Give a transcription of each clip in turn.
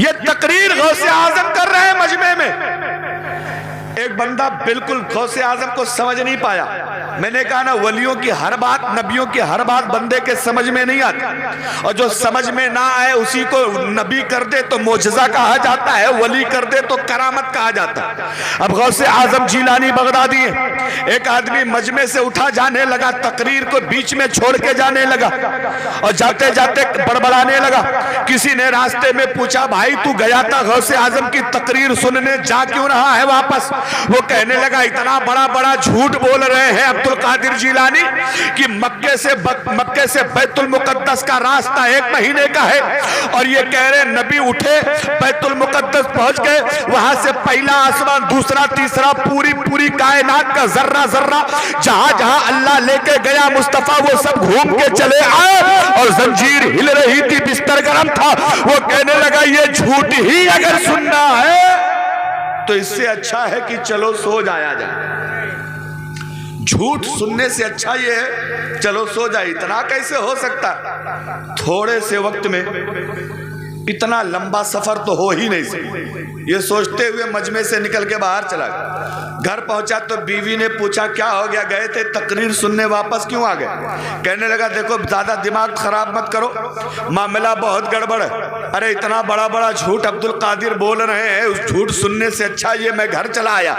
ये तकरीर गौसे आजम कर रहे हैं मजमे में। एक बंदा बिल्कुल गौसे आजम को समझ नहीं पाया। मैंने कहा ना, वलियों की हर बात, नबियों की हर बात बंदे के समझ में नहीं आती, और जो समझ में ना आए उसी को नबी कर दे तो मोजज़ा कहा जाता है, वली कर दे तो करामत कहा जाता है। अब गौसे आजम जिलानी बगदादी है। एक आदमी मजमे से उठा जाने लगा, तकरीर को बीच में छोड़ के जाने लगा और जाते जाते बड़बड़ाने लगा। किसी ने रास्ते में पूछा, भाई तू गया था गौसे आजम की तकरीर सुनने, जा क्यों रहा है वापस? वो कहने लगा, इतना बड़ा बड़ा झूठ बोल रहे हैं अब्दुल कादिर जिलानी कि मक्के से बैतुल मुकद्दस का रास्ता 1 महीने का है, और ये कह रहे नबी उठे, बैतुल मुकद्दस पहुंच गए, वहां से पहला आसमान, दूसरा, तीसरा, पूरी कायनात का जर्रा जर्रा जहां जहां अल्लाह लेके गया मुस्तफा, वो सब घूम के चले आए, और जंजीर हिल रही थी, बिस्तर गर्म था। वो कहने लगा, ये झूठ ही अगर सुनना है तो इससे अच्छा है कि चलो सो जाया जाए। झूठ सुनने से अच्छा ये है चलो सो जाए। इतना कैसे हो सकता? थोड़े से वक्त में इतना लंबा सफर तो हो ही नहीं सकता। ये सोचते हुए मजमे से निकल के बाहर चला गया। घर पहुंचा तो बीवी ने पूछा, क्या हो गया, गए थे तकरीर सुनने, वापस क्यों आ गए? कहने लगा, देखो ज्यादा दिमाग खराब मत करो, मामला बहुत गड़बड़ है। अरे इतना बड़ा बड़ा झूठ अब्दुल कादिर बोल रहे हैं, उस झूठ सुनने से अच्छा ये मैं घर चला आया।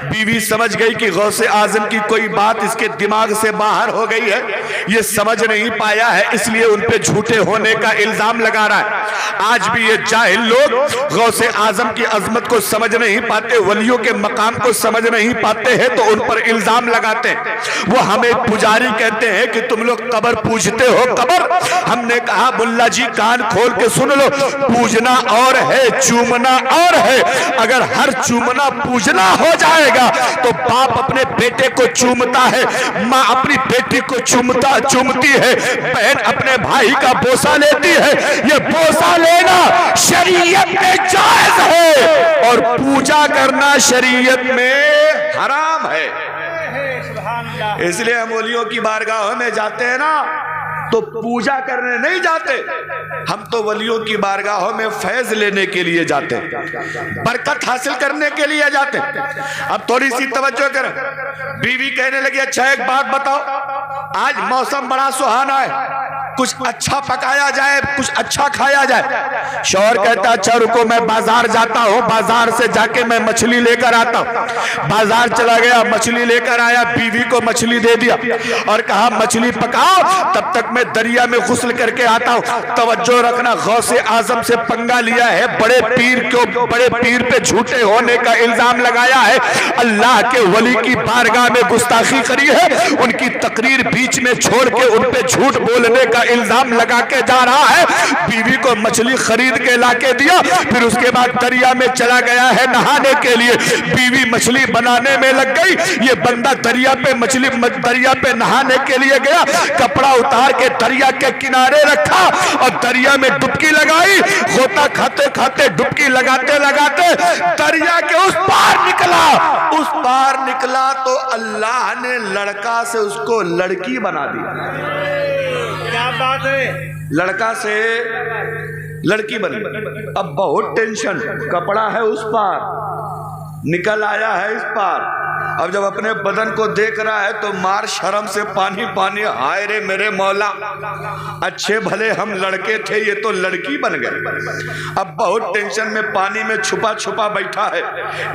बीवी समझ गई कि गौसे आजम की कोई बात इसके दिमाग से बाहर हो गई है, ये समझ नहीं पाया है, इसलिए उन पे झूठे होने का इल्जाम लगा रहा है। आज भी ये जाहिल लोग गौसे आजम की अजमत को समझ नहीं पाते, वलियों के मकाम को समझ नहीं पाते हैं, तो उन पर इल्जाम लगाते हैं। वो हमें पुजारी कहते हैं कि तुम लोग कब्र पूजते हो। कब्र, हमने कहा मुल्ला जी कान खोल के सुन लो, पूजना और है, चूमना और है। अगर हर चूमना पूजना हो जाएगा तो बाप अपने बेटे को चूमता है, माँ अपनी बेटी को चूमती है, बहन अपने भाई का बोसा लेती है। ये बोसा लेना शरीयत में जायज है और पूजा करना शरीयत में हराम है। इसलिए हम वलियों की बारगाहों में जाते हैं ना, तो पूजा करने नहीं जाते, हम तो वलियों की बारगाहों में फैज लेने के लिए जाते हैं, बरकत हासिल करने के लिए जाते हैं। अब थोड़ी सी तवज्जो करें। बीवी कहने लगी, अच्छा एक बात बताओ, आज मौसम बड़ा सुहाना है, कुछ अच्छा पकाया जाए, कुछ अच्छा खाया जाए। शौहर कहता, अच्छा रुको मैं बाजार जाता हूँ, बाजार से जाके मैं मछली लेकर आता हूँ। बाजार चला गया, मछली लेकर आया, बीवी को मछली दे दिया और कहा मछली पकाओ, तब तक मैं दरिया में गुस्ल करके आता हूँ। तवज्जो रखना, गौसे आजम से पंगा लिया है, बड़े पीर पे झूठे होने का इल्जाम लगाया है, अल्लाह के वली की बारगाह में गुस्ताखी करी है, उनकी तकरीर बीच में छोड़ के उन पे झूठ बोलने का इल्जाम लगा के जा रहा है। बीवी को मछली खरीद के लाके दिया, फिर उसके बाद दरिया में चला गया है नहाने के लिए। बीवी मछली बनाने में लग गई, ये बंदा दरिया पे नहाने के लिए गया, कपड़ा उतार के दरिया के किनारे रखा और दरिया में डुबकी लगाई। गोता खाते खाते, डुबकी लगाते लगाते दरिया के उस पार निकला तो अल्लाह ने लड़का से उसको लड़की बना दी। क्या बात है, लड़का से लड़की बनी। अब बहुत टेंशन, कपड़ा है उस पार, निकल आया है इस पार। अब जब अपने बदन को देख रहा है तो मार शर्म से पानी पानी, हाय रे मेरे मौला, अच्छे भले हम लड़के थे, ये तो लड़की बन गए। अब बहुत टेंशन में पानी में छुपा छुपा बैठा है,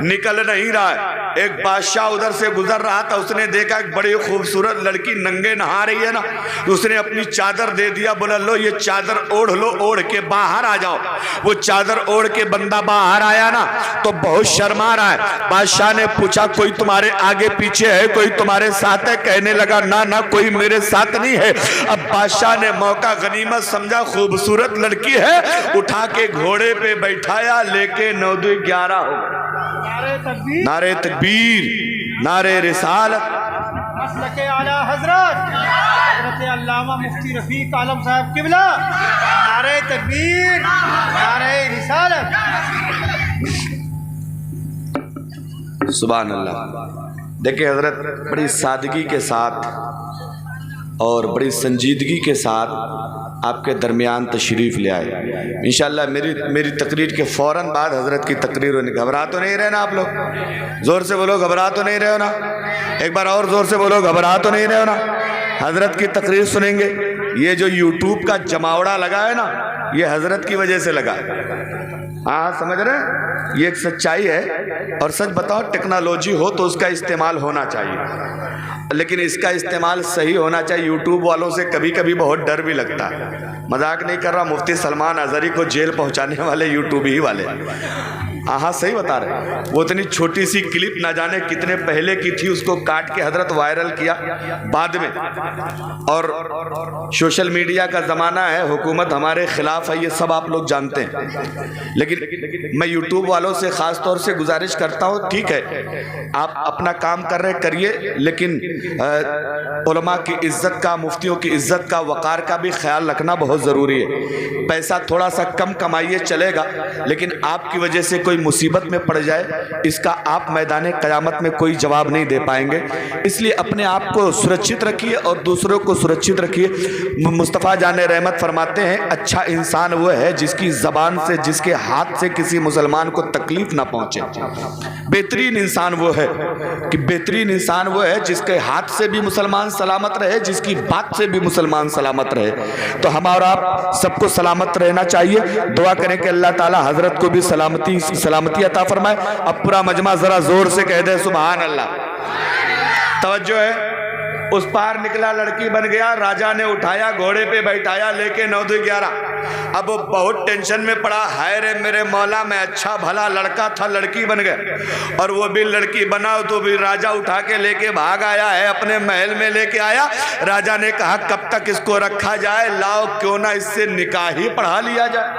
निकल नहीं रहा है। एक बादशाह उधर से गुजर रहा था, उसने देखा एक बड़ी खूबसूरत लड़की नंगे नहा रही है ना, उसने अपनी चादर दे दिया, बोला लो ये चादर ओढ़ लो, ओढ़ के बाहर आ जाओ। वो चादर ओढ़ के बंदा बाहर आया ना तो बहुत शर्मा रहा है। बादशाह ने पूछा, कोई तुम्हारे आगे पीछे है, कोई तुम्हारे साथ है? कहने लगा, ना ना कोई मेरे साथ नहीं है। अब बादशाह ने मौका गनीमत समझा, खूबसूरत लड़की है, उठा के घोड़े पे बैठाया, लेके 9-11 हो गए। नारे तकबीर, नारे रिसालत, मसलके आला हजरत अल्लामा मुफ्ती रफीक आलम साहब किबला, नारे तकबीर, नारे रिसालत। सुभान अल्लाह। देखिए हजरत बड़ी सादगी के साथ और बड़ी संजीदगी के साथ आपके दरमियान तशरीफ़ ले आए। इंशाअल्लाह मेरी तकरीर के फ़ौरन बाद हज़रत की तकरीर होने। घबरा तो नहीं रहे ना आप लोग? ज़ोर से बोलो, घबरा तो नहीं रहे हो ना? एक बार और ज़ोर से बोलो, घबरा तो नहीं रहे हो ना? हज़रत की तकरीर सुनेंगे। ये जो यूट्यूब का जमावड़ा लगा है ना, ये हज़रत की वजह से लगा। हाँ, समझ रहे हैं? ये एक सच्चाई है। और सच बताओ, टेक्नोलॉजी हो तो उसका इस्तेमाल होना चाहिए, लेकिन इसका इस्तेमाल सही होना चाहिए। यूट्यूब वालों से कभी कभी बहुत डर भी लगता है। मजाक नहीं कर रहा, मुफ्ती सलमान अजहरी को जेल पहुंचाने वाले यूट्यूब ही वाले। हाँ, सही बता रहे। वो इतनी छोटी सी क्लिप ना जाने कितने पहले की थी, उसको काट के हजरत वायरल किया बाद में। और सोशल मीडिया का ज़माना है, हुकूमत हमारे खिलाफ है, ये सब आप लोग जानते हैं। लेकिन मैं यूट्यूब वालों से ख़ास तौर से गुजारिश करता हूँ, ठीक है आप अपना काम कर रहे करिए, लेकिन उलमा की इज़्ज़त का, मुफ्तियों की इज़्ज़त का, वक़ार का भी ख्याल रखना बहुत ज़रूरी है। पैसा थोड़ा सा कम कमाइए चलेगा, लेकिन आपकी वजह से कोई मुसीबत में पड़ जाए, इसका आप मैदान क़यामत में कोई जवाब नहीं दे पाएंगे। इसलिए अपने आप को सुरक्षित रखिए और दूसरों को सुरक्षित रखिए। मुस्तफ़ा जान रहमत फरमाते हैं, अच्छा इंसान वो है जिसकी ज़बान से, जिसके हाथ से किसी मुसलमान को तकलीफ ना पहुँचे। बेहतरीन इंसान वो है कि बेहतरीन इंसान वो है जिसके हाथ से भी मुसलमान सलामत रहे, जिसकी बात से भी मुसलमान सलामत रहे। तो हमारा आप सबको सलामत रहना चाहिए। दुआ करें कि अल्लाह ताला हजरत को भी सलामती अता फरमाए। अब पूरा मजमा जरा जोर से कह दे सुभान अल्लाह। तवज्जो है। उस पार निकला, लड़की बन गया, राजा ने उठाया, घोड़े पे बैठाया, लेके 9-11। अब वो बहुत टेंशन में पड़ा, हाय रे मेरे मौला, मैं अच्छा भला लड़का था, लड़की बन गया। और वो भी लड़की बना तो भी राजा उठा के लेके भाग आया है, अपने महल में लेके आया। राजा ने कहा कब तक इसको रखा जाए, लाओ क्यों ना इससे निकाह ही पढ़ा लिया जाए।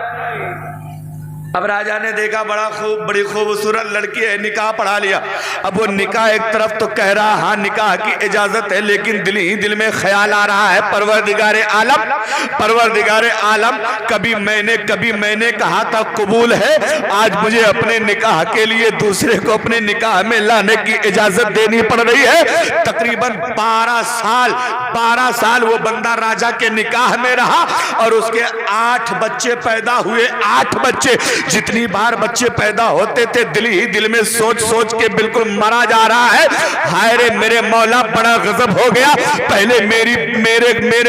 अब राजा ने देखा बड़ी खूबसूरत लड़की है, निकाह पढ़ा लिया। अब वो निकाह एक तरफ तो कह रहा हाँ निकाह की इजाजत है, लेकिन दिल ही दिल में ख्याल आ रहा है परवरदिगारे आलम, कभी मैंने कहा था कबूल है, आज मुझे अपने निकाह के लिए दूसरे को अपने निकाह में लाने की इजाजत देनी पड़ रही है। तकरीबन 12 साल वो बंदा राजा के निकाह में रहा और उसके 8 बच्चे पैदा हुए। 8 बच्चे। जितनी बार बच्चे पैदा होते थे, दिल ही दिल में सोच सोच के बिल्कुल मरा जा रहा है, हाय रे मेरे मौला, बड़ा गजब हो गया। पहले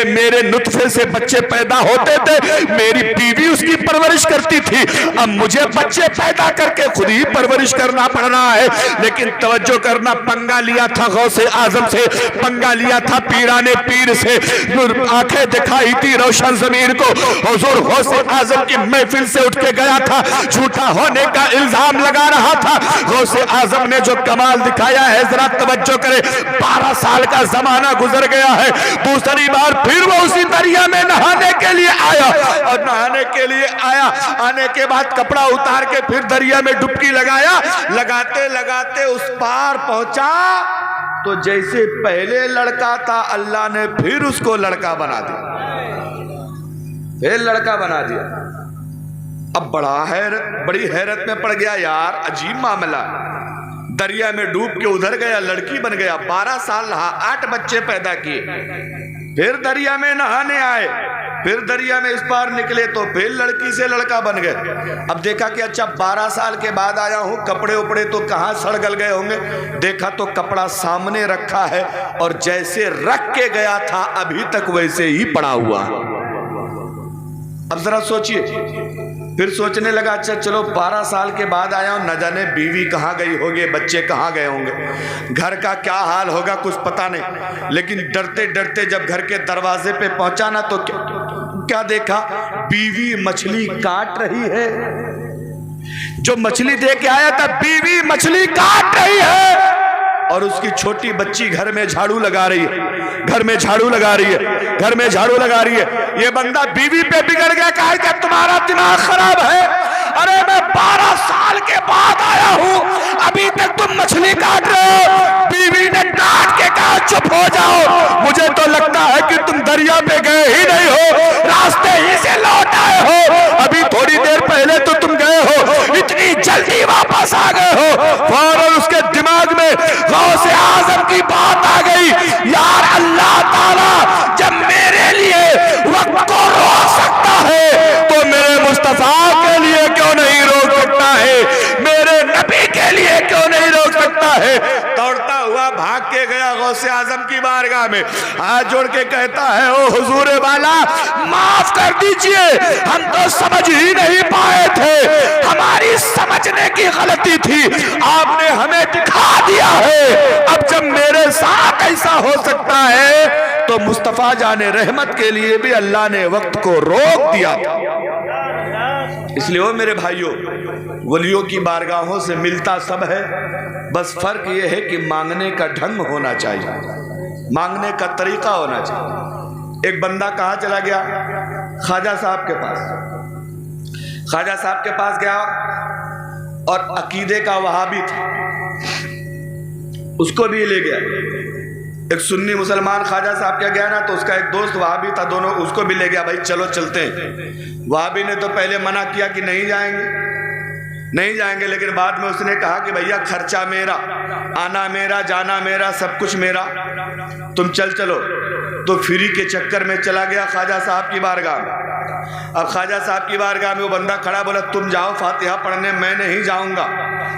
मेरे नुत्फे से बच्चे पैदा होते थे, मेरी बीवी उसकी परवरिश करती थी, अब मुझे बच्चे पैदा करके खुद ही परवरिश करना पड़ रहा है। लेकिन तवज्जो करना, पंगा लिया था गौसे आजम से, पंगा लिया था पीराने पीर से, आंखें दिखाई थी रोशन जमीन को। हुजूर गौसे आजम की महफिल से उठ के गया था, झूठा होने का इल्जाम लगा रहा था। गौसे आजम ने जो कमाल दिखाया है, जरा तवज्जो करें। 12 साल का जमाना गुजर गया है, दूसरी बार फिर वो उसी दरिया में नहाने के लिए आया, और नहाने के लिए आया, आने के बाद कपड़ा उतार के फिर दरिया में डुबकी लगाया। लगाते लगाते उस पार पहुंचा तो जैसे पहले लड़का था, अल्लाह ने फिर उसको लड़का बना दिया, फिर लड़का बना दिया। अब बड़ी हैरत में पड़ गया, यार अजीब मामला। दरिया में डूब के उधर गया, लड़की बन गया। 12 साल रहा, 8 बच्चे पैदा किए, फिर दरिया में नहाने आए, फिर दरिया में इस पार निकले तो फिर लड़की से लड़का बन गए। अब देखा कि अच्छा 12 साल के बाद आया हूं, कपड़े उपड़े तो कहाँ सड़ गल गए होंगे। देखा तो कपड़ा सामने रखा है और जैसे रख के गया था अभी तक वैसे ही पड़ा हुआ। अब जरा सोचिए, फिर सोचने लगा अच्छा चलो 12 साल के बाद आया हूं, न जाने बीवी कहाँ गई होगी, बच्चे कहाँ गए होंगे, घर का क्या हाल होगा कुछ पता नहीं। लेकिन डरते डरते जब घर के दरवाजे पे पहुंचा ना तो क्या देखा, बीवी मछली काट रही है। जो मछली दे के आया था, बीवी मछली काट रही है और उसकी छोटी बच्ची घर में झाड़ू लगा रही है, घर में झाड़ू लगा रही है, घर में झाड़ू लगा रही है। ये बंदा बीवी पे बिगड़ गया, कहा क्या तुम्हारा दिमाग खराब है? अरे मैं 12 साल के बाद आया हूं, अभी तक तुम मछली काट रहे हो। बीवी ने डांट के कहा चुप हो जाओ, मुझे तो लगता है कि तुम दरिया पे गए ही नहीं हो, रास्ते ही से लौट आए हो। अभी थोड़ी देर पहले तो तुम गए हो, इतनी जल्दी वापस आ गए हो। फौरन उसके दिमाग में गौसे आजम की बात आ गई, यार अल्लाह ताला जब गौसे आजम की बारगाह में, हाथ जोड़ के कहता है, ओ हुजूर वाला माफ कर दीजिए, हम तो समझ ही नहीं पाए थे, हमारी समझने की गलती थी, आपने हमें दिखा दिया है। अब जब मेरे साथ ऐसा हो सकता है तो मुस्तफा जाने रहमत के लिए भी अल्लाह ने वक्त को रोक दिया। इसलिए वो मेरे भाइयों, वलियों की बारगाहों से मिलता सब है, बस फर्क ये है कि मांगने का ढंग होना चाहिए, मांगने का तरीका होना चाहिए। एक बंदा कहाँ चला गया? ख्वाजा साहब के पास। ख्वाजा साहब के पास गया और अकीदे का वहाबी था, उसको भी ले गया। एक सुन्नी मुसलमान ख्वाजा साहब क्या गया ना, तो उसका एक दोस्त वहाबी था, दोनों उसको भी ले गया, भाई चलो चलते हैं। वहाबी ने तो पहले मना किया कि नहीं जाएंगे, नहीं जाएंगे, लेकिन बाद में उसने कहा कि भैया खर्चा मेरा, आना मेरा, जाना मेरा, सब कुछ मेरा, तुम चलो। तो फ्री के चक्कर में चला गया ख्वाजा साहब की बारगाह में। अब ख्वाजा साहब की बारगाह में वो बंदा खड़ा, बोला तुम जाओ फातिहा पढ़ने, मैं नहीं जाऊंगा।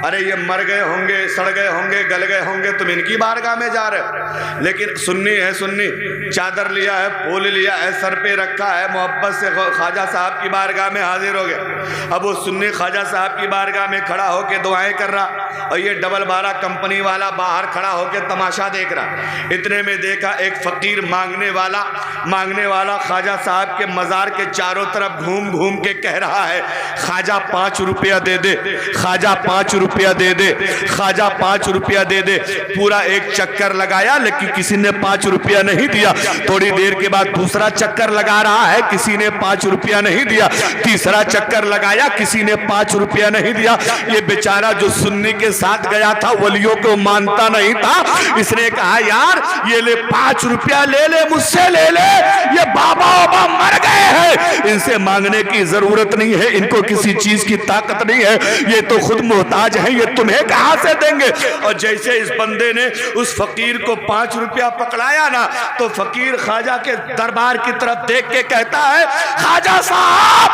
अरे ये मर गए होंगे, सड़ गए होंगे, गल गए होंगे, तुम इनकी बारगाह में जा रहे हो। लेकिन सुन्नी है, सुन्नी, चादर लिया है, फूल लिया है, सर पे रखा है, मोहब्बत से ख्वाजा साहब की बारगाह में हाजिर हो गए। अब वो सुन्नी ख्वाजा साहब की बारगाह में खड़ा होकर दुआएं कर रहा, और ये डबल बारह कंपनी वाला बाहर खड़ा होकर तमाशा देख रहा। इतने में देखा एक फकीर मांगने वाला ख्वाजा साहब के मजार के चारों तरफ घूम घूम के कह रहा है, ख्वाजा 5 रुपया दे दे, ख्वाजा 5 रुपया दे दे, ख्वाजा 5 रुपया दे दे। पूरा एक चक्कर लगाया, लेकिन किसी ने 5 रुपया नहीं दिया। थोड़ी देर के बाद दूसरा चक्कर लगा रहा है, किसी ने 5 रुपया नहीं दिया। तीसरा चक्कर लगाया, किसी ने 5 रुपया नहीं दिया। ये बेचारा जो सुन्नी के साथ गया था, वलियों को मानता नहीं था, इसने कहा यार ये ले 5 रुपया ले ले, मुझसे ले ले, ये बाबा मर गए हैं, इनसे मांगने की जरूरत नहीं है, इनको किसी चीज की ताकत नहीं है, ये तो खुद मोहताज है, ये तुम्हें कहां से देंगे। और जैसे इस बंदे ने उस फकीर को 5 रुपया पकड़ाया ना, तो फकीर ख्वाजा के दरबार की तरफ देख के कहता है, ख्वाजा साहब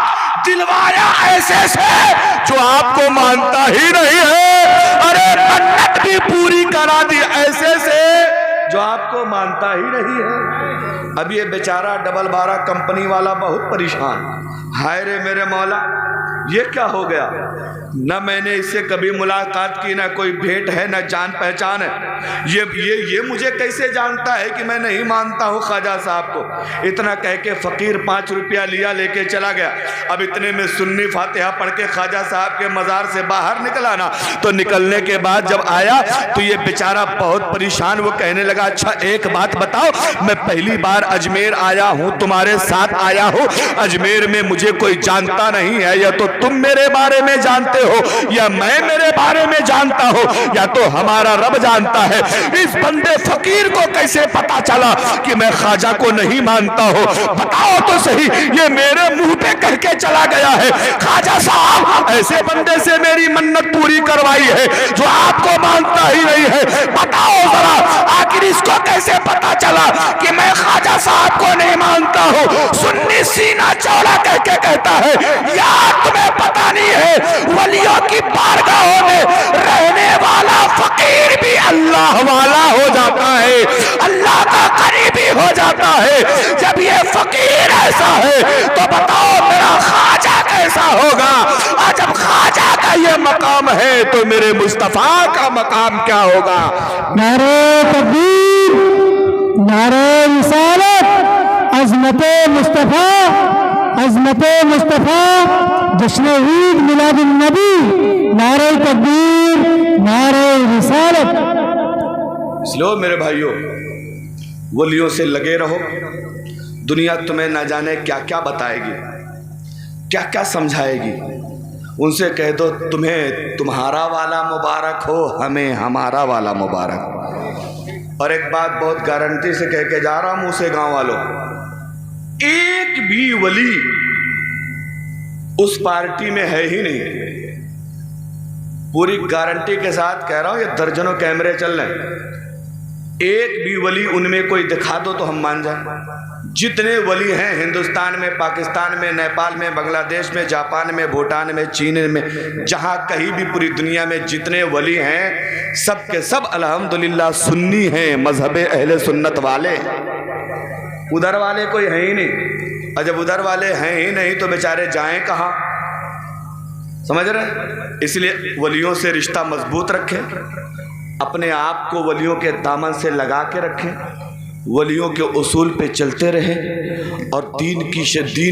दिलवाया ऐसे से जो आपको मानता ही नहीं है, अरे मन्नत भी पूरी करा दी ऐसे से जो आपको मानता ही नहीं है। अब ये बेचारा डबल बारह कंपनी वाला बहुत परेशान, हाय रे मेरे मौला ये क्या हो गया, न मैंने इससे कभी मुलाकात की, ना कोई भेंट है, ना जान पहचान है, ये मुझे कैसे जानता है कि मैं नहीं मानता हूँ ख्वाजा साहब को। इतना कह के फकीर 5 रुपया लिया, लेके चला गया। अब इतने में सुन्नी फातिहा पढ़ के ख्वाजा साहब के मजार से बाहर निकला ना, तो निकलने के बाद जब आया तो ये बेचारा बहुत परेशान, वो कहने लगा, अच्छा एक बात बताओ, मैं पहली बार अजमेर आया हूँ, तुम्हारे साथ आया हूँ, अजमेर में मुझे कोई जानता नहीं है, या तो तुम मेरे बारे में जानते हो या मैं मेरे बारे में जानता हूं, या तो हमारा रब जानता है। इस बंदे फकीर को कैसे पता चला कि मैं ख्वाजा को नहीं मानता हूं? बताओ तो सही, ये मेरे मुंह पे कह के चला गया है, ख्वाजा साहब ऐसे बंदे से मेरी मन्नत पूरी करवाई है जो आपको मानता ही नहीं है। बताओ जरा, आखिर इसको कैसे पता चला कि मैं ख्वाजा साहब को नहीं मानता हूं? सुन्नी सीना चौड़ा कह के कहता है, यार तुम्हें पता नहीं है, वलियों की बारगाहों में रहने वाला फकीर भी अल्लाह वाला हो जाता है, अल्लाह का करीबी हो जाता है। जब ये फकीर ऐसा है तो बताओ मेरा ख्वाजा कैसा होगा? और जब ख्वाजा का ये मकाम है तो मेरे मुस्तफा का मकाम क्या होगा? नारे तकबीर, नारे रिसालत, अज़मते मुस्तफा, अज़मते मुस्तफा, जश्न ईद मिलादुन नबी, नारे तकबीर, नारे रिसालत। इसलिए मेरे भाइयों, वलियों से लगे रहो। दुनिया तुम्हें न जाने क्या क्या बताएगी, क्या क्या समझाएगी। उनसे कह दो तुम्हें तुम्हारा वाला मुबारक हो, हमें हमारा वाला मुबारक। और एक बात बहुत गारंटी से कह के जा रहा हूं, मुझसे गांव वालों, एक भी वली उस पार्टी में है ही नहीं। पूरी गारंटी के साथ कह रहा हूं, ये दर्जनों कैमरे चल रहे हैं, एक भी वली उनमें कोई दिखा दो तो हम मान जाए। जितने वली हैं हिंदुस्तान में, पाकिस्तान में, नेपाल में, बांग्लादेश में, जापान में, भूटान में, चीन में, जहाँ कहीं भी पूरी दुनिया में जितने वली हैं सब के सब अल्हम्दुलिल्लाह सुन्नी हैं, मजहब अहले सुन्नत वाले। उधर वाले कोई है ही नहीं, और जब उधर वाले हैं ही नहीं तो बेचारे जाएं कहाँ, समझ रहे? इसलिए वलियों से रिश्ता मजबूत रखें, अपने आप को वलियों के दामन से लगा के रखें, वलियों के उसूल पे चलते रहें और दीन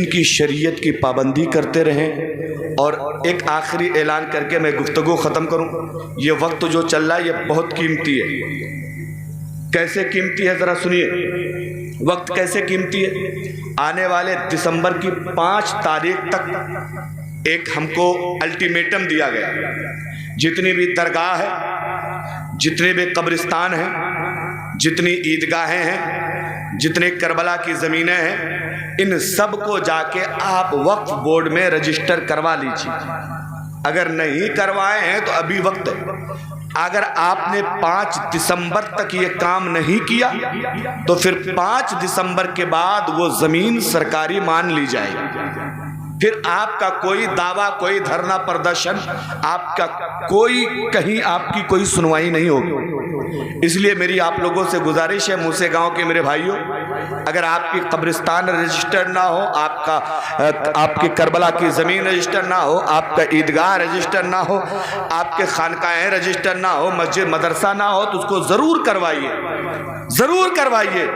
की शरीयत की पाबंदी करते रहें। और एक आखिरी ऐलान करके मैं गुफ्तगू ख़त्म करूं। ये वक्त जो चल रहा है ये बहुत कीमती है। कैसे कीमती है ज़रा सुनिए, वक्त कैसे कीमती है। आने वाले दिसंबर की 5 तारीख तक एक हमको अल्टीमेटम दिया गया, जितनी भी दरगाह है, जितने भी कब्रिस्तान हैं, जितनी ईदगाहें हैं, जितने करबला की ज़मीनें हैं, इन सब को जाके आप वक्फ बोर्ड में रजिस्टर करवा लीजिए। अगर नहीं करवाए हैं तो अभी वक्त है। अगर आपने 5 दिसंबर तक ये काम नहीं किया तो फिर 5 दिसंबर के बाद वो ज़मीन सरकारी मान ली जाएगी। फिर आपका कोई दावा, कोई धरना प्रदर्शन, आपका कोई कहीं आपकी कोई सुनवाई नहीं होगी। इसलिए मेरी आप लोगों से गुजारिश है, मूसे गांव के मेरे भाइयों, अगर आपकी कब्रिस्तान रजिस्टर्ड ना हो, आपके करबला की ज़मीन रजिस्टर ना हो, आपका ईदगाह रजिस्टर ना हो, आपके खानकाहें रजिस्टर ना हो, मस्जिद मदरसा ना हो, तो उसको ज़रूर करवाइए, ज़रूर करवाइए।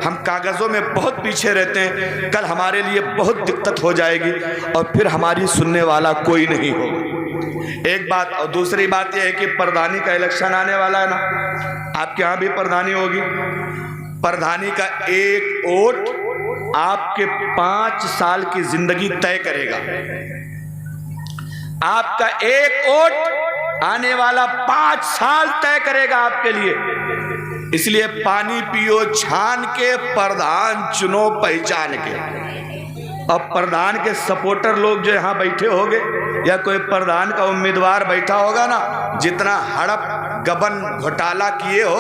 हम कागज़ों में बहुत पीछे रहते हैं, कल हमारे लिए बहुत दिक्कत हो जाएगी और फिर हमारी सुनने वाला कोई नहीं होगा। एक बात। और दूसरी बात यह है कि प्रधानी का इलेक्शन आने वाला है ना, आपके यहाँ भी प्रधानी होगी। प्रधानी का एक वोट आपके 5 साल की जिंदगी तय करेगा। आपका एक वोट आने वाला 5 साल तय करेगा आपके लिए। इसलिए पानी पियो छान के, प्रधान चुनो पहचान के। अब प्रधान के सपोर्टर लोग जो यहाँ बैठे होंगे या कोई प्रधान का उम्मीदवार बैठा होगा ना, जितना हड़प गबन घोटाला किए हो,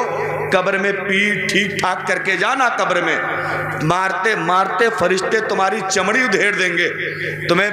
कब्र में पीठ ठीक ठाक करके जाना, कब्र में मारते मारते फरिश्ते तुम्हारी चमड़ी उधेड़ देंगे। तुम्हें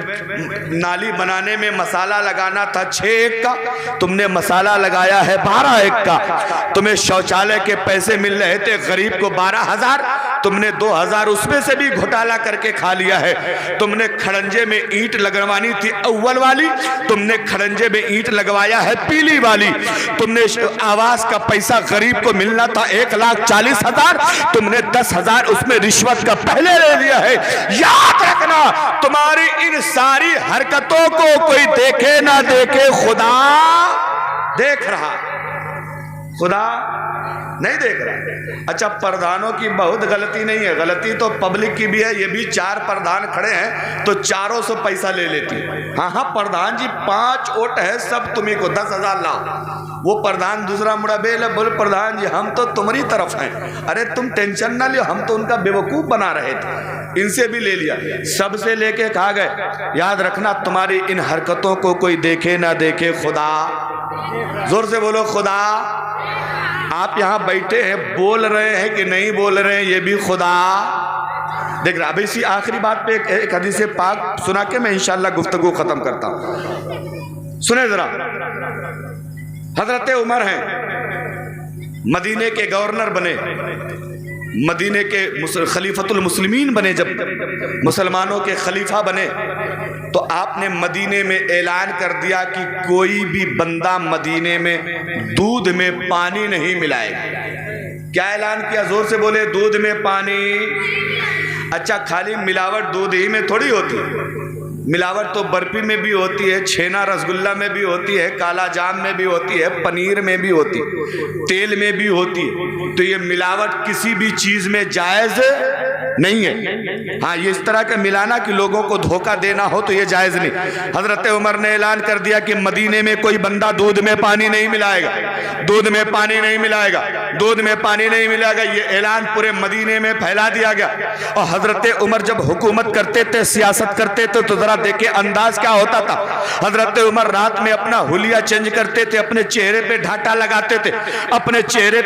नाली बनाने में मसाला लगाना था 6 एक का, तुमने मसाला लगाया है 12 एक का। तुम्हें शौचालय के पैसे मिल रहे थे गरीब को 12,000, तुमने 2,000 उसमें से भी घोटाला करके खा लिया है। तुमने खड़ंजे में ईंट लगवानी थी अव्वल वाली, तुमने खड़ंजे में ईंट लगवाया है पीली वाली। तुमने आवास का पैसा गरीब को मिलना था 1,40,000, तुमने 10,000 उसमें रिश्वत का पहले ले लिया है। याद रखना, तुम्हारी इन सारी हरकतों को कोई देखे ना देखे, खुदा देख रहा, खुदा नहीं देख रहा। अच्छा, प्रधानों की बहुत गलती नहीं है, गलती तो पब्लिक की भी है। ये भी 4 प्रधान खड़े हैं तो चारों से पैसा ले लेती है। हाँ, प्रधान जी 5 वोट है, सब तुम्ही को 10,000 लाओ। वो प्रधान दूसरा मुड़ा बेल बोले, प्रधान जी हम तो तुम्हारी तरफ हैं। अरे तुम टेंशन ना लियो, हम तो उनका बेवकूफ़ बना रहे थे। इनसे भी ले लिया, सबसे लेके खा गए। याद रखना, तुम्हारी इन हरकतों को कोई देखे ना देखे, खुदा, जोर से बोलो खुदा। आप यहाँ बैठे हैं, बोल रहे हैं कि नहीं बोल रहे हैं, ये भी खुदा देख रहा। अब इसी आखिरी बात पे एक हदीस पाक सुना के मैं इंशाअल्लाह गुफ्तगू खत्म करता हूँ। सुने जरा, हजरत उमर हैं, मदीने के गवर्नर बने, मदीने के खलीफतुल मुस्लिमीन बने। जब मुसलमानों के खलीफा बने तो आपने मदीने में ऐलान कर दिया कि कोई भी बंदा मदीने में दूध में पानी नहीं मिलाएगा। क्या ऐलान किया? जोर से बोले, दूध में पानी। अच्छा, खाली मिलावट दूध ही में थोड़ी होती है, मिलावट तो बर्फी में भी होती है, छेना रसगुल्ला में भी होती है, काला जाम में भी होती है, पनीर में भी होती है, तेल में भी होती है। तो ये मिलावट किसी भी चीज़ में जायज़ नहीं है। हाँ, ये इस तरह का मिलाना कि लोगों को धोखा देना हो तो ये जायज़ नहीं। हजरत उमर ने ऐलान कर दिया कि मदीने में कोई बंदा दूध में पानी नहीं मिलाएगा, दूध में पानी नहीं मिलाएगा, दूध में पानी नहीं मिलाएगा। ये ऐलान पूरे मदीने में फैला दिया गया। और हजरत उमर जब हुकूमत करते थे, सियासत करते थे, तो जरा देखिए अंदाज क्या होता था। हजरत उमर रात में अपना हुलिया चेंज करते थे, अपने चेहरे पे ढाटा लगाते थे, अपने चेहरे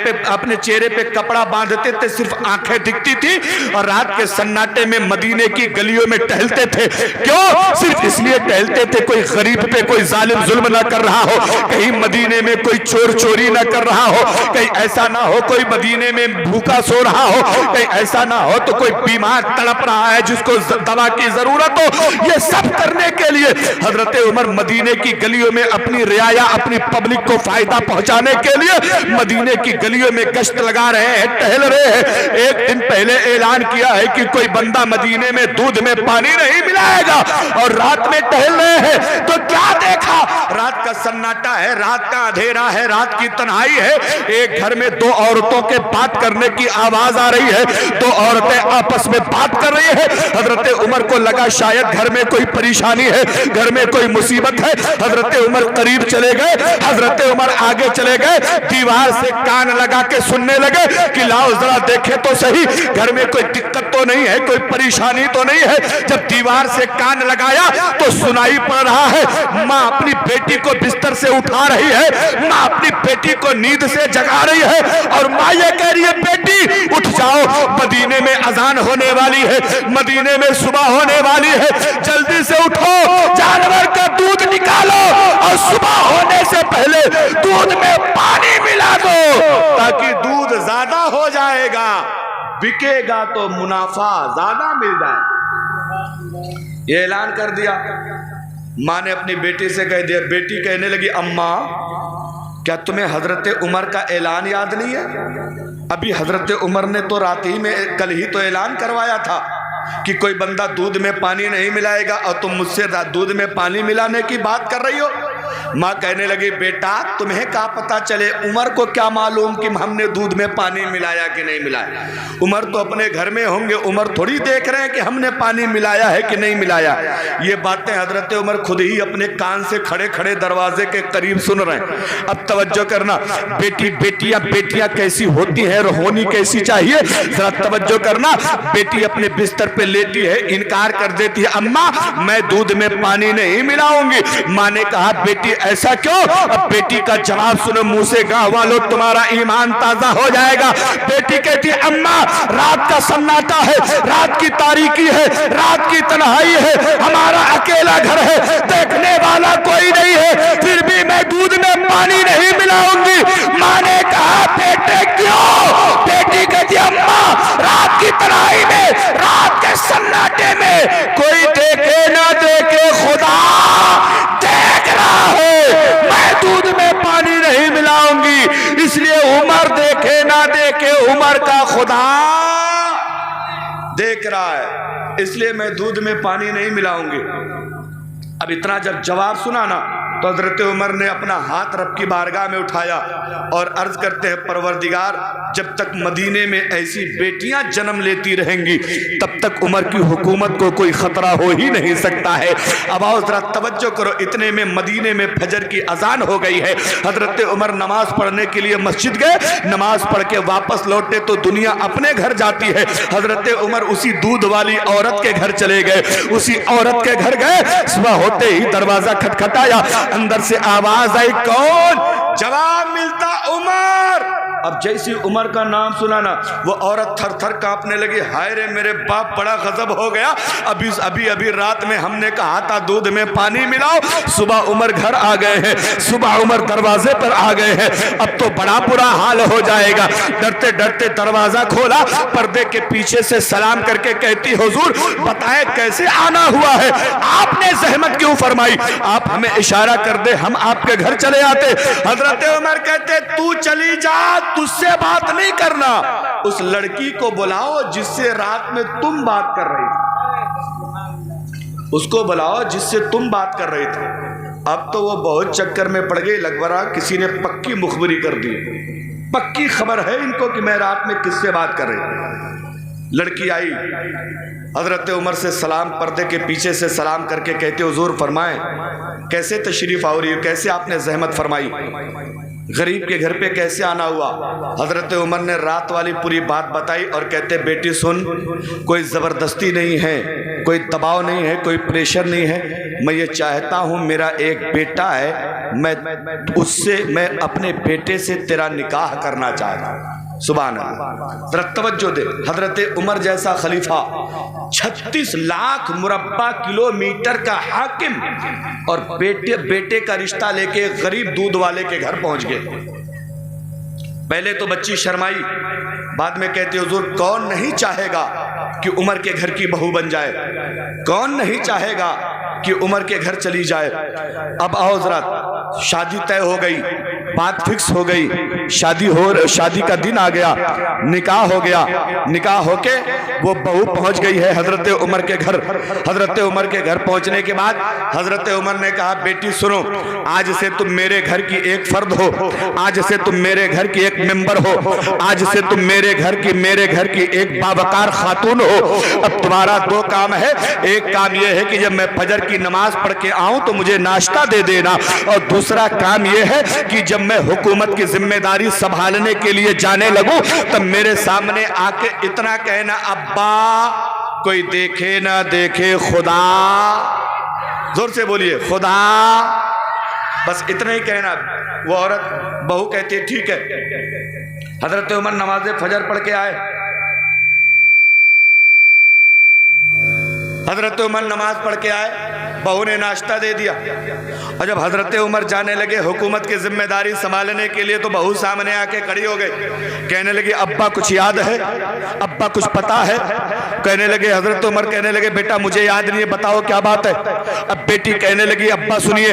पे कपड़ा बांधते थे, सिर्फ आंखें दिखती थी, और रात के सन्नाटे में मदीने की गलियों में टहलते थे। क्यों? सिर्फ इसलिए टहलते थे कोई गरीब पे कोई जालिम जुल्म ना कर रहा हो, कहीं मदीने में कोई चोर चोरी ना कर रहा हो, कहीं ऐसा ना हो कोई मदीने में भूखा सो रहा हो, कहीं ऐसा ना हो तो कोई बीमार तड़प रहा है जिसको दवा की जरूरत हो। ये सब करने के लिए हजरत उमर मदीने की गलियों में अपनी रियाया, अपनी पब्लिक को फायदा पहुंचाने के लिए मदीने की गलियों में गश्त लगा रहे हैं, टहल रहे हैं। एक दिन पहले ऐलान किया है कि कोई बंदा मदीने में दूध में पानी नहीं मिलाएगा, और रात में टहल रहे हैं तो क्या देखा? रात का सन्नाटा है, रात का अंधेरा है, रात की तन्हाई है। एक घर में दो औरतों के बात करने की आवाज आ रही है, दो औरतें आपस में बात कर रही है। हजरत उमर को लगा शायद घर में कोई परेशानी है, घर में कोई मुसीबत है। हजरत उमर करीब चले गए, हजरत उमर आगे चले गए, दीवार से कान लगा के सुनने लगे कि लाओ जरा देखे तो सही घर में कोई दिक्कत तो नहीं है, कोई परेशानी तो नहीं है। जब दीवार से कान लगाया तो सुनाई पड़ रहा है, माँ अपनी बेटी को बिस्तर से उठा रही है, माँ अपनी बेटी को नींद से जगा रही है, और माँ ये कह रही है बेटी उठ जाओ, मदीने में अजान होने वाली है, मदीने में सुबह होने वाली है, जल्दी से उठो, जानवर का दूध निकालो और सुबह होने से पहले दूध में पानी मिला दो ताकि दूध ज्यादा हो जाएगा, बिकेगा तो मुनाफा ज्यादा मिल जाए। ये ऐलान कर दिया। माँ ने अपनी बेटी से कह दिया, बेटी कहने लगी अम्मा क्या तुम्हें हजरत उमर का ऐलान याद नहीं है? अभी हजरत उमर ने तो रात ही में कल ही तो ऐलान करवाया था कि कोई बंदा दूध में पानी नहीं मिलाएगा, और तुम मुझसे दूध में पानी मिलाने की बात कर रही हो। माँ कहने लगी बेटा तुम्हें क्या पता चले, उमर को क्या मालूम कि हमने दूध में पानी मिलाया कि नहीं मिलाया? उमर तो अपने घर में होंगे, उमर थोड़ी देख रहे हैं कि हमने पानी मिलाया है कि नहीं मिलाया। ये बातें हजरत उमर खुद ही अपने कान से खड़े खड़े दरवाजे के करीब सुन रहे हैं। अब तवज्जो करना, बेटियां कैसी होती हैं और होनी कैसी चाहिए, जरा तवज्जो करना। बेटी अपने बिस्तर पे लेटी है, इनकार कर देती है, अम्मा मैं दूध में पानी नहीं मिलाऊंगी। माँ ने कहा बेटी ऐसा क्यों? अब बेटी का जवाब सुनो मुंह से, गांव वालों तुम्हारा ईमान ताजा हो जाएगा। बेटी कहती है अम्मा रात का सन्नाटा है, रात की तारीकी है, रात की तन्हाई है, हमारा अकेला घर है, देखने वाला कोई नहीं है, फिर भी मैं दूध में पानी नहीं मिलाऊंगी। माँ ने कहा बेटे क्यों? बेटी कहती अम्मा रात की तन्हाई में, रात के सन्नाटे में कोई देखे ना देखे खुदा देख रहा है, मैं दूध में पानी नहीं मिलाऊंगी, इसलिए उमर देखे ना देखे उमर का खुदा देख रहा है, इसलिए मैं दूध में पानी नहीं मिलाऊंगी। अब इतना जब जवाब सुना ना तो हजरत उमर ने अपना हाथ रब की बारगाह में उठाया और अर्ज करते हैं परवरदिगार जब तक मदीने में ऐसी बेटियां जन्म लेती रहेंगी तब तक उमर की हुकूमत को कोई खतरा हो ही नहीं सकता है। अब आओ जरा तवज्जो करो, इतने में मदीने में फजर की अजान हो गई है। हजरत उमर नमाज पढ़ने के लिए मस्जिद गए, नमाज पढ़ के वापस लौटे तो दुनिया अपने घर जाती है। हजरत उमर उसी दूध वाली औरत के घर चले गए, उसी औरत के घर गए। सुबह होते ही दरवाजा खटखटाया, अंदर से आवाज आई कौन? जवाब मिलता उमर। अब जैसी उमर का नाम सुना ना वो औरत थर थर कांपने लगी, हाय रे मेरे बाप बड़ा गजब हो गया, अभी रात में हमने कहा था दूध में पानी मिलाओ, सुबह उमर घर आ गए हैं, सुबह उमर दरवाजे पर आ गए हैं, अब तो बड़ा बुरा हाल हो जाएगा। डरते डरते दरवाजा खोला, पर्दे के पीछे से सलाम करके कहती हुजूर बताएं कैसे आना हुआ है, आपने जहमत क्यों फरमाई, आप हमें इशारा कर दे हम आपके घर चले आते। हजरत उमर कहते तू चली जा, तुझसे बात नहीं करना, उस लड़की को बुलाओ जिससे रात में तुम बात कर रही थी, उसको बुलाओ जिससे तुम बात कर रहे थे। अब तो वो बहुत चक्कर में पड़ गई, लगभग किसी ने पक्की मुखबरी कर दी, पक्की खबर है इनको कि मैं रात में किससे बात कर रही। लड़की आई, हजरत उमर से सलाम, पर्दे के पीछे से सलाम करके कहते हुजूर फरमाएं कैसे तशरीफ आ रही हो, कैसे आपने जहमत फरमाई, गरीब के घर पे कैसे आना हुआ। हजरत उमर ने रात वाली पूरी बात बताई और कहते बेटी सुन, कोई ज़बरदस्ती नहीं है, कोई दबाव नहीं है, कोई प्रेशर नहीं है, मैं ये चाहता हूँ मेरा एक बेटा है, मैं अपने बेटे से तेरा निकाह करना चाहता हूँ। सुभान अल्लाह। जरा तवज्जो दे, हजरत उमर जैसा खलीफा 36 लाख मुरब्बा किलोमीटर का हाकिम और बेटे का रिश्ता लेके गरीब दूध वाले के घर पहुंच गए। पहले तो बच्ची शर्माई, बाद में कहते हुजूर कौन नहीं चाहेगा कि उमर के घर की बहू बन जाए, कौन नहीं चाहेगा कि उमर के घर चली जाए। अब आओ जरा, शादी तय हो गई, बात फिक्स हो गई, शादी का दिन आ गया, निकाह हो गया। निकाह होके वो बहू पहुंच गई है हजरत उमर के घर। हजरत उमर के घर पहुंचने के बाद हजरत उमर ने कहा बेटी सुनो, आज से तुम मेरे घर की एक फर्द हो, आज से तुम मेरे घर की एक मेंबर हो, आज से तुम मेरे घर की एक बावकार खातून हो। अब तुम्हारा दो काम है, एक काम यह है कि जब मैं फजर की नमाज पढ़ के आऊं तो मुझे नाश्ता दे देना, और दूसरा काम यह है कि जब मैं हुकूमत की जिम्मेदारी संभालने के लिए जाने लगूं तब मेरे सामने आके इतना कहना अब्बा कोई देखे ना देखे खुदा, जोर से बोलिए खुदा, बस इतना ही कहना। वो औरत बहू कहती है ठीक है। हजरत उमर नमाज फजर पढ़ के आए, हजरत उमर नमाज पढ़ के आए, बहू ने नाश्ता दे दिया। और जब हजरत उमर जाने लगे हुकूमत की जिम्मेदारी संभालने के लिए तो बहू सामने आके खड़ी हो गई, कहने लगी अब्बा कुछ याद है, अब्बा कुछ पता है। कहने लगे, हजरत उमर कहने लगे बेटा मुझे याद नहीं है, बताओ क्या बात है। अब बेटी कहने लगी अब्बा सुनिए,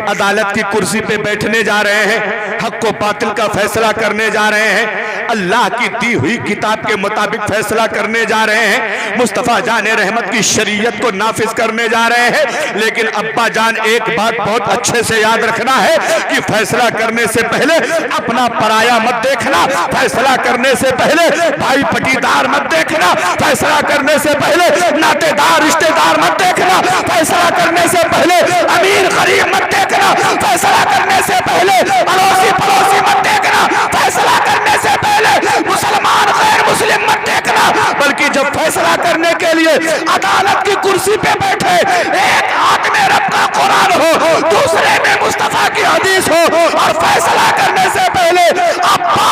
अदालत की कुर्सी पे बैठने जा रहे हैं, हक को बातिल का फैसला करने जा रहे हैं, अल्लाह की दी हुई किताब के मुताबिक फैसला करने जा रहे हैं, मुस्तफा जाने रहमत की शरीयत को नाफिज करने जा रहे हैं। लेकिन अब्बा जान एक बात बहुत अच्छे से याद रखना है कि फैसला करने से पहले अपना पराया मत देखना, फैसला करने से पहले भाई पटीदार मत देखना, फैसला करने से पहले नातेदार रिश्तेदार मत देखना, फैसला करने से पहले अमीर गरीब मत देखना, फैसला करने से पहले अड़ोसी पड़ोसी मत देखना, फैसला करने से पहले मुसलमान गैर मुस्लिम मत देखना, बल्कि जब फैसला करने के लिए अदालत की कुर्सी पे बैठे, एक हाथ में रब का कुरान हो, दूसरे में मुस्तफा की हदीस हो, और फैसला करने से पहले अब्बा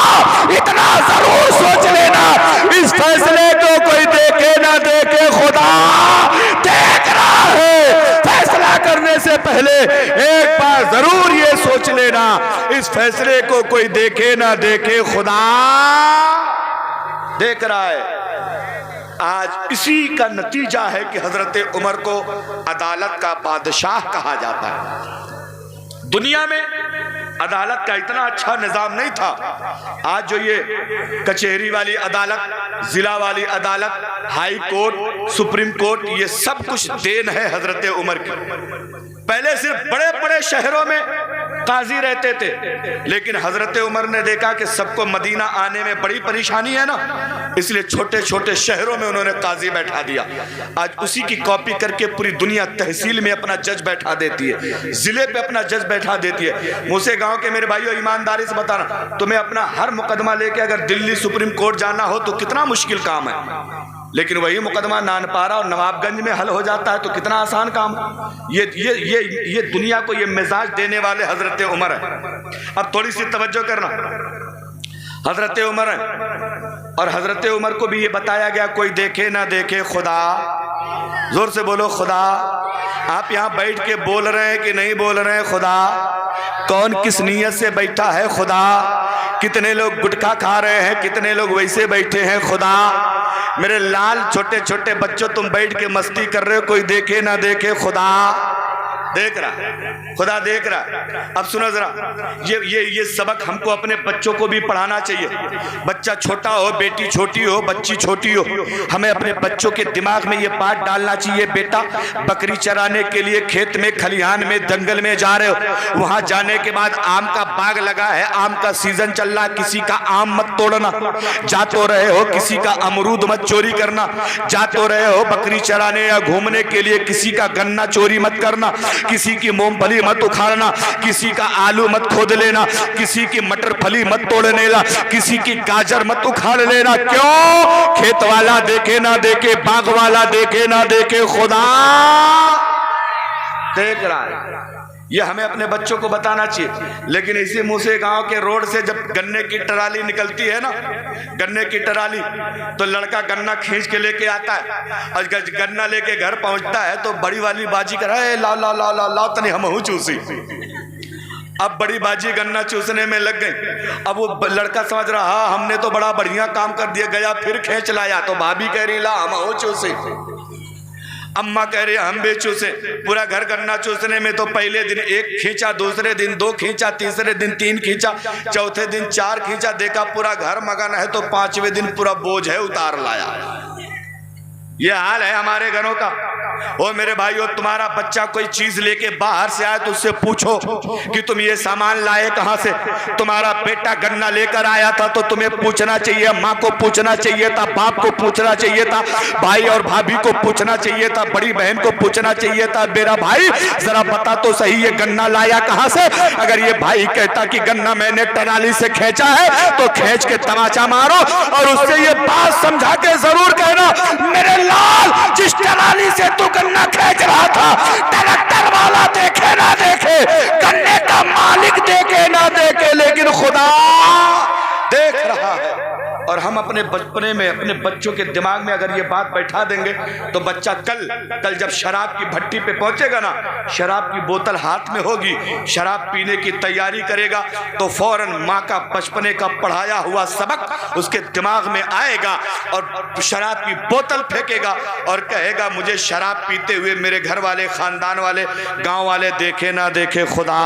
इतना जरूर सोच लेना, इस फैसले को कोई देखे ना देखे खुदा देख रहा है। फैसला करने से पहले एक बार जरूर ये सोच लेना, इस फैसले को कोई देखे ना देखे खुदा देख रहा है। आज इसी का नतीजा है कि हजरत उमर को अदालत का बादशाह कहा जाता है। दुनिया में अदालत का इतना अच्छा निजाम नहीं था। आज जो ये कचहरी वाली अदालत, जिला वाली अदालत, हाई कोर्ट, सुप्रीम कोर्ट, ये सब कुछ देन है हजरत उमर की। पहले सिर्फ बड़े बड़े शहरों में काजी रहते थे, लेकिन हजरत उमर ने देखा कि सबको मदीना आने में बड़ी परेशानी है ना, इसलिए छोटे छोटे शहरों में उन्होंने काजी बैठा दिया। आज उसी की कॉपी करके पूरी दुनिया तहसील में अपना जज बैठा देती है, जिले पे अपना जज बैठा देती है। मुझसे गांव के मेरे भाइयों ईमानदारी से बताना, तुम्हें अपना हर मुकदमा लेके अगर दिल्ली सुप्रीम कोर्ट जाना हो तो कितना मुश्किल काम है, लेकिन वही मुकदमा नानपारा और नवाबगंज में हल हो जाता है तो कितना आसान काम। ये दुनिया को ये मिजाज देने वाले हजरत उमर है। अब थोड़ी सी तवज्जो करना, हजरत उमर है और हजरत उमर को भी ये बताया गया कोई देखे ना देखे खुदा, जोर से बोलो खुदा। आप यहाँ बैठ के बोल रहे हैं कि नहीं बोल रहे हैं खुदा? कौन किस नीयत से बैठा है खुदा? कितने लोग गुटखा खा रहे हैं, कितने लोग वैसे बैठे हैं खुदा? मेरे लाल छोटे छोटे बच्चों तुम बैठ के मस्ती कर रहे हो, कोई देखे ना देखे खुदा देख रहा, खुदा देख रहा। अब सुनो जरा, ये सबक हमको अपने बच्चों को भी पढ़ाना चाहिए। बच्चा छोटा हो, बेटी छोटी हो, बच्ची छोटी हो, हमें अपने बच्चों के दिमाग में ये बात डालना चाहिए, बेटा बकरी चराने के लिए खेत में, खलिहान में, जंगल में जा रहे हो, वहां जाने के बाद आम का बाग लगा है, आम का सीजन चल रहा है, किसी का आम मत तोड़ना। जा तो रहे हो, किसी का अमरूद मत चोरी करना। जा तो रहे हो बकरी चराने या घूमने के लिए, किसी का गन्ना चोरी मत करना, किसी की मूंगफली मत उखाड़ना, किसी का आलू मत खोद लेना, किसी की मटर फली मत तोड़ लेना, किसी की गाजर मत उखाड़ लेना। क्यों? खेत वाला देखे ना देखे, बाग वाला देखे ना देखे, खुदा देख रहा है। ये हमें अपने बच्चों को बताना चाहिए। लेकिन इसी मुंह से गांव के रोड से जब गन्ने की ट्राली निकलती है ना, गन्ने की ट्राली, तो लड़का गन्ना खींच के लेके आता है और गन्ना लेके घर पहुंचता है तो बड़ी वाली बाजी कर रहा है, लाओ लाओ लाओ लाओ लाओ तनी हमहू चूसी। अब बड़ी बाजी गन्ना चूसने में लग गई। अब वो लड़का समझ रहा हाँ हमने तो बड़ा बढ़िया काम कर दिया, गया फिर खींच लाया तो भाभी कह रही ला हमहू चूसी, अम्मा कह रही हम भी चूसे। पूरा घर गन्ना चूसने में तो पहले दिन 1 खींचा, दूसरे दिन 2 खींचा, तीसरे दिन 3 खींचा, चौथे दिन 4 खींचा, देखा पूरा घर मगन है तो 5वें दिन पूरा बोझ है उतार लाया। ये हाल है हमारे घरों का। ओ मेरे भाइयों, तुम्हारा बच्चा कोई चीज लेके बाहर से आए तो उससे पूछो कि तुम ये सामान लाए कहां से। तुम्हारा बेटा गन्ना लेकर आया था तो तुम्हें पूछना चाहिए, माँ को पूछना चाहिए था, बाप को पूछना चाहिए था, भाई और भाभी को पूछना चाहिए था, बड़ी बहन को पूछना चाहिए था, मेरा भाई जरा बता तो सही ये गन्ना लाया कहां से। अगर ये भाई कहता कि गन्ना मैंने टनाली से खींचा है तो खींच के तमाचा मारो और उससे ये बात समझा के जरूर कहना, मेरे लाल जिस टनाली से तू गन्ना खींच रहा था ट्रैक्टर वाला देखे ना देखे, गन्ने का मालिक देखे ना देखे, लेकिन खुदा देख रहा है। और हम अपने बचपने में अपने बच्चों के दिमाग में अगर ये बात बैठा देंगे तो बच्चा कल जब शराब की भट्टी पे पहुंचेगा ना, शराब की बोतल हाथ में होगी, शराब पीने की तैयारी करेगा तो फौरन माँ का बचपने का पढ़ाया हुआ सबक उसके दिमाग में आएगा और शराब की बोतल फेंकेगा और कहेगा मुझे शराब पीते हुए मेरे घर वाले, खानदान वाले, गांव वाले देखे ना देखे, खुदा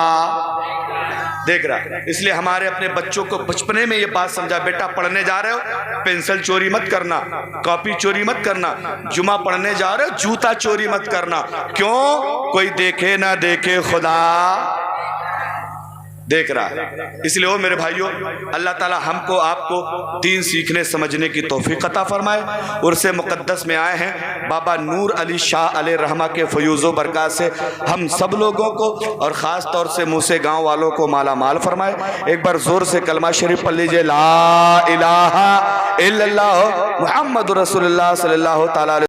देख रहा है। इसलिए हमारे अपने बच्चों को बचपने में ये बात समझा, बेटा पढ़ने जा रहे हो पेंसिल चोरी मत करना, कॉपी चोरी मत करना, जुमा पढ़ने जा रहे हो जूता चोरी मत करना। क्यों? कोई देखे ना देखे, खुदा देख रहा है। इसलिए वो मेरे भाइयों, अल्लाह ताला हमको आपको दीन सीखने समझने की तौफीक अता फरमाए। उर्से मुक़द्दस में आए हैं बाबा नूर अली शाह अलैहि रहमा के फयूज़ो बरक़ात से हम सब लोगों को और ख़ास तौर से मूसे गांव वालों को माला माल फरमाए। एक बार ज़ोर से कलमा शरीफ पढ़ लीजिए, ला इलाहा इल्लल्लाह मुहम्मदुर रसूलुल्लाह सल्लल्लाहु तआला